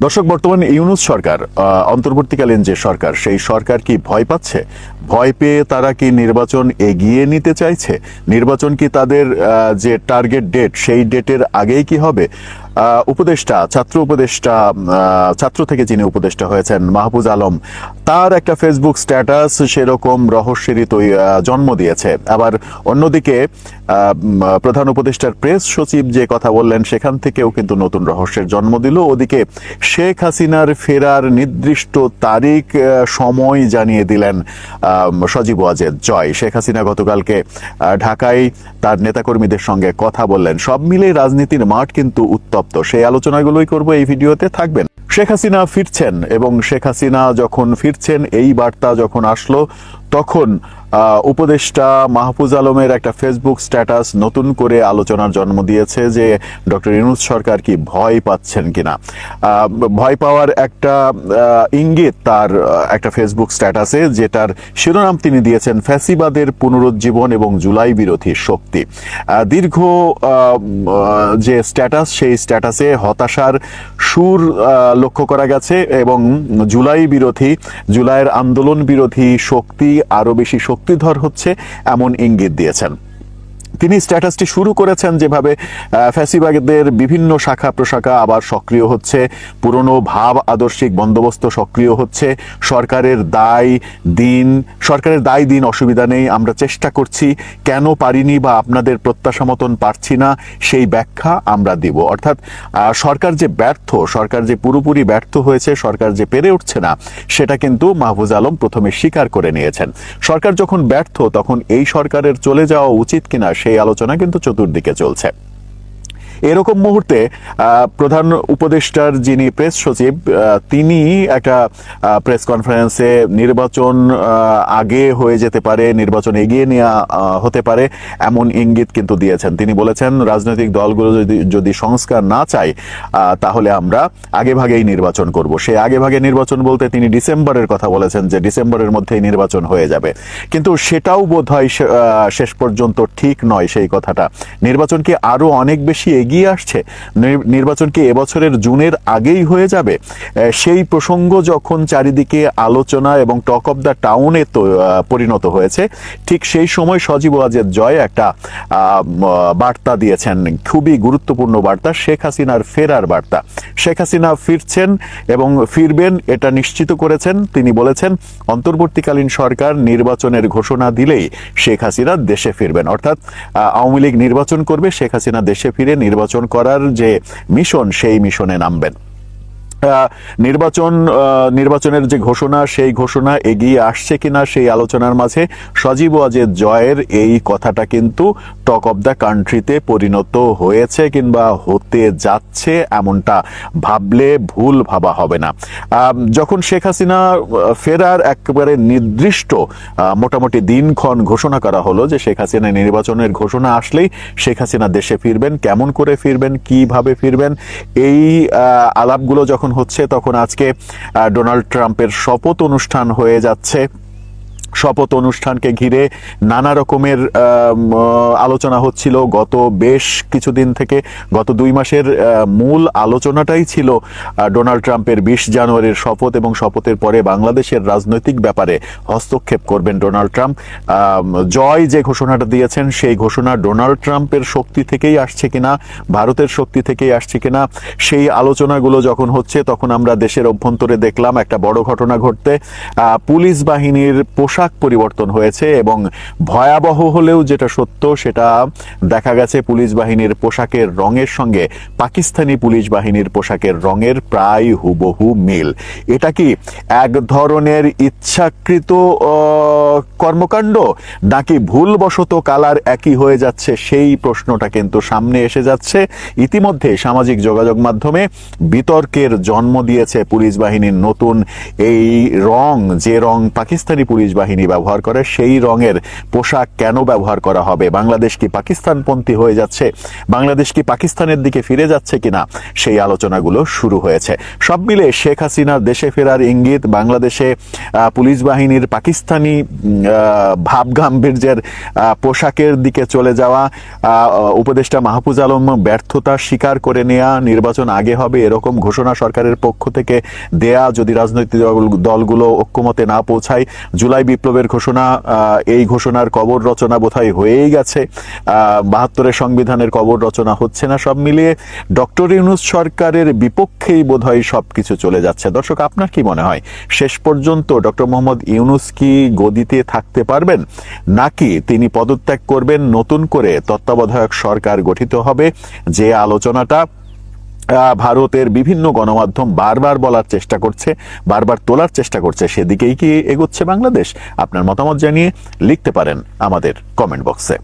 দর্শক, বর্তমানে ইউনূস সরকার, অন্তর্বর্তীকালীন যে সরকার, সেই সরকার কি ভয় পাচ্ছে? ভয় পেয়ে তারা কি নির্বাচন এগিয়ে নিতে চাইছে? নির্বাচন কি তাদের যে টার্গেট ডেট, সেই ডেটের আগেই কি হবে? উপদেষ্টা, ছাত্র থেকে যিনি উপদেষ্টা হয়েছেন মাহফুজ আলম, তার একটা ফেসবুক স্ট্যাটাস সেরকম রহস্যেরই জন্ম দিয়েছে। আবার অন্যদিকে প্রধান উপদেষ্টার প্রেস সচিব যে কথা বললেন, সেখান থেকেও কিন্তু নতুন রহস্যের জন্ম দিল। ওদিকে শেখ হাসিনার ফেরার নির্দিষ্ট তারিখ, সময় জানিয়ে দিলেন সজীব ওয়াজেদ জয়। শেখ হাসিনা গতকালকে ঢাকায় তার নেতাকর্মীদের সঙ্গে কথা বললেন। সব মিলে রাজনীতির মাঠ কিন্তু উত্তপ্ত। সেই আলোচনাগুলোই করব এই ভিডিওতে, থাকবেন। শেখ হাসিনা ফিরছেন, এবং শেখ হাসিনা যখন ফিরছেন, এই বার্তা যখন আসলো, তখন উপদেষ্টা মাহফুজ আলমের একটা ফেসবুক স্ট্যাটাস নতুন করে আলোচনার জন্ম দিয়েছে যে ডক্টর ইউনূস সরকার কি ভয় পাচ্ছেন কিনা। ভয় পাওয়ার একটা ইঙ্গিত তার একটা ফেসবুক স্ট্যাটাসে, যেটার শিরোনাম তিনি দিয়েছেন ফ্যাসিবাদের পুনরুজ্জীবন এবং জুলাই বিরোধী শক্তি। দীর্ঘ যে স্ট্যাটাস, সেই স্ট্যাটাসে হতাশার সুর লক্ষ্য করা গেছে, এবং জুলাইয়ের আন্দোলন বিরোধী শক্তি আরো বেশি শক্তিধর হচ্ছে এমন ইঙ্গিত দিয়েছেন। তিনি স্ট্যাটাসটি শুরু করেছেন যেভাবে, ফ্যাসিবাদের বিভিন্ন শাখা প্রশাখা আবার সক্রিয় হচ্ছে, পুরনো ভাব আদর্শিক বন্দোবস্ত সক্রিয় হচ্ছে, সরকারের দায় দিন অসুবিধা নেই, আমরা চেষ্টা করছি, কেন পারিনি বা আপনাদের প্রত্যাশা মতন পারছি না সেই ব্যাখ্যা আমরা দিব। অর্থাৎ সরকার যে পুরোপুরি ব্যর্থ হয়েছে, সরকার যে পেরে উঠছে না, সেটা কিন্তু মাহফুজ আলম প্রথমে স্বীকার করে নিয়েছেন। সরকার যখন ব্যর্থ, তখন এই সরকারের চলে যাওয়া উচিত কিনা সেই আলোচনা কিন্তু চতুর্দিকে চলছে। এরকম মুহূর্তে প্রধান উপদেষ্টার যিনি প্রেস সচিব, তিনি একটা প্রেস কনফারেন্সে নির্বাচন আগে হয়ে যেতে পারে, নির্বাচন এগিয়ে নেওয়া হতে পারে এমন ইঙ্গিত কিন্তু দিয়েছেন। তিনি বলেছেন, রাজনৈতিক দলগুলো যদি সংস্কার না চায়, তাহলে আমরা আগে ভাগেই নির্বাচন করব। সেই আগে ভাগে নির্বাচন বলতে তিনি ডিসেম্বরের কথা বলেছেন, যে ডিসেম্বরের মধ্যেই নির্বাচন হয়ে যাবে। কিন্তু সেটাও বোধহয় শেষ পর্যন্ত ঠিক নয় সেই কথাটা। নির্বাচন কি আরো অনেক বেশি এগিয়ে আসছে? নির্বাচন কি এবছরের জুনের আগেই হয়ে যাবে? সেই প্রসঙ্গ যখন চারিদিকে আলোচনা এবং টক অফ দ্য টাউনে পরিণত হয়েছে, ঠিক সেই সময় সজীব ওয়াজেদ জয় একটা বার্তা দিয়েছেন, খুবই গুরুত্বপূর্ণ বার্তা, শেখ হাসিনার ফেরার বার্তা। শেখ হাসিনা ফিরছেন এবং ফিরবেন, এটা নিশ্চিত করেছেন। তিনি বলেছেন, অন্তর্বর্তীকালীন সরকার নির্বাচনের ঘোষণা দিলেই শেখ হাসিনা দেশে ফিরবেন। অর্থাৎ আওয়ামী লীগ নির্বাচন করবে, শেখ হাসিনা দেশে ফিরে নির্বাচন করার যে মিশন, সেই মিশনে নামবেন। নির্বাচনের যে ঘোষণা, সেই ঘোষণা এগিয়ে আসছে কিনা সেই আলোচনার মাঝে সজীব ওয়াজেদ জয়ের এই কথাটা কিন্তু টক অব দ্য কান্ট্রিতে পরিণত হয়েছে কিংবা হতে যাচ্ছে, এমনটা ভাবলে ভুল ভাবা হবে না। যখন শেখ হাসিনা ফেরার একেবারে নির্দিষ্ট মোটামুটি দিনক্ষণ ঘোষণা করা হলো, যে শেখ হাসিনা নির্বাচনের ঘোষণা আসলেই শেখ হাসিনা দেশে ফিরবেন, কেমন করে ফিরবেন, কিভাবে ফিরবেন, এই আলাপগুলো যখন হচ্ছে, তখন আজকে ডোনাল্ড ট্রাম্পের শপথ অনুষ্ঠান হয়ে যাচ্ছে। শপথ অনুষ্ঠানকে ঘিরে নানা রকমের আলোচনা হচ্ছিল গত বেশ কিছুদিন থেকে। গত 2 মাসের মূল আলোচনাটাই ছিল ডোনাল্ড ট্রাম্পের 20 জানুয়ারির শপথ, এবং শপথের পরে বাংলাদেশের রাজনৈতিক ব্যাপারে হস্তক্ষেপ করবেন ডোনাল্ড ট্রাম্প। জয় যে ঘোষণাটা দিয়েছেন, সেই ঘোষণা ডোনাল্ড ট্রাম্পের শক্তি থেকেই আসছে কিনা, ভারতের শক্তি থেকেই আসছে কিনা, সেই আলোচনাগুলো যখন হচ্ছে, তখন আমরা দেশের অভ্যন্তরে দেখলাম একটা বড় ঘটনা ঘটতে। পুলিশ বাহিনীর পোশাক পরিবর্তন হয়েছে, এবং ভয়াবহ হলেও যেটা সত্য, সেটা দেখা গেছে পুলিশ বাহিনীর পোশাকের রঙের সঙ্গে পাকিস্তানি পুলিশ বাহিনীর পোশাকের রঙের প্রায় হুবহু মিল। এটা কি এক ধরনের ইচ্ছাকৃত কর্মকাণ্ড, নাকি ভুলবশত কালার একই হয়ে যাচ্ছে, সেই প্রশ্নটা কিন্তু সামনে এসে যাচ্ছে। ইতিমধ্যে সামাজিক যোগাযোগ মাধ্যমে বিতর্কের জন্ম দিয়েছে পুলিশ বাহিনীর নতুন এই রং, যে রং পাকিস্তানি পুলিশ বাহিনী ব্যবহার করে, সেই রঙের পোশাক কেন ব্যবহার করা হবে? বাংলাদেশ কি পাকিস্তানপন্থী হয়ে যাচ্ছে? বাংলাদেশ কি পাকিস্তানের দিকে ফিরে যাচ্ছে কিনা? সেই আলোচনাগুলো শুরু হয়েছে। সব মিলে শেখ হাসিনার দেশে ফেরার ইঙ্গিত, বাংলাদেশে পুলিশ বাহিনীর পাকিস্তানি ভাব গাম্ভীর্যের পোশাকের দিকে চলে যাওয়া, উপদেষ্টা মাহফুজ আলম ব্যর্থতা স্বীকার করে নেওয়া, নির্বাচন আগে হবে এরকম ঘোষণা সরকারের পক্ষ থেকে দেয়া, যদি রাজনৈতিক দলগুলো ঐক্যমতে না পৌঁছায়, জুলাই বিপ্লবের ঘোষণা, এই ঘোষণার কবর রচনা বোধহয় হয়েই গেছে, ৭২-এর সংবিধানের কবর রচনা হচ্ছে না, সব মিলিয়ে ডক্টর ইউনূস সরকারের বিপক্ষেই বোধহয় সবকিছু চলে যাচ্ছে। দর্শক, আপনার কি মনে হয় শেষ পর্যন্ত ডক্টর মোহাম্মদ ইউনূস কি গদিতে থাকতে পারবেন, নাকি তিনি পদত্যাগ করবেন, নতুন করে তত্ত্বাবধায়ক সরকার গঠিত হবে? যে আলোচনাটা ভারতের বিভিন্ন গণমাধ্যম বারবার বলার চেষ্টা করছে, বারবার তোলার চেষ্টা করছে, সেদিকেই কি এগোচ্ছে বাংলাদেশ? আপনার মতামত জানিয়ে লিখতে পারেন আমাদের কমেন্ট বক্সে।